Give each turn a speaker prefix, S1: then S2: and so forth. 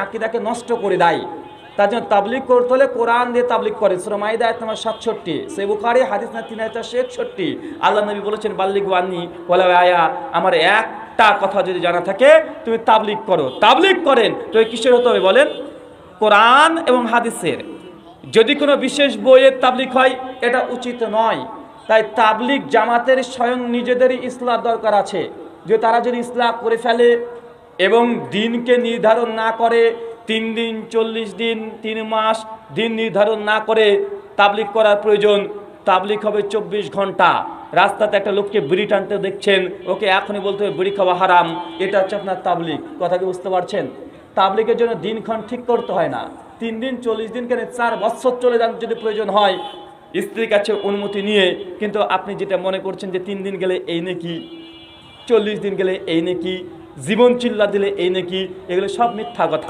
S1: আকীদাকে নষ্ট করে দেয়। তার জন্য তাবলীগ করতে হলে কোরআন দিয়ে তাবলীগ করে। সূরা মাইদা আয়াত নম্বর 67, সহিহ বুখারী হাদিস নম্বর 3461। আল্লাহ নবী বলেছেন, বাল্লিগু আন্নী ওয়ালাউ আয়া, আমার একটা কথা যদি জানা থাকে তুমি তাবলীগ করো। তাবলীগ করেন তো কিসের হতে হবে বলেন? কোরআন এবং হাদিসের। যদি কোনো বিশেষ বইয়ের তাবলীগ হয় এটা উচিত নয়। তাই তাবলীগ জামাতের স্বয়ং নিজেদেরই ইসলাহ দরকার আছে। যে তারা যদি ইসলাহ করে ফেলে এবং দিনকে নির্ধারণ না করে, 3 দিন 40 দিন 3 মাস দিন নির্ধারণ না করে তাবলীগ করার প্রয়োজন। তাবলীগ হবে 24 ঘন্টা। রাস্তাতে একটা লোককে বিড়ি টানতে দেখছেন, ওকে এখনই বলতে হবে বিড়ি খাওয়া হারাম, এটা হচ্ছে আপনার তাবলীগ। কথা কি বুঝতে পারছেন? তাবলীগের জন্য দিনক্ষণ ঠিক করতে হয় না। 3 দিন 40 দিন কেন 4 বছর চলে যান যদি প্রয়োজন হয়, স্ত্রীর কাছে অনুমতি নিয়ে। কিন্তু আপনি যেটা মনে করছেন যে 3 দিন গেলে এই নাকি, 40 দিন গেলে এই নাকি, জীবন চিল্লা দিলে এই নাকি, এগুলো সব মিথ্যা কথা।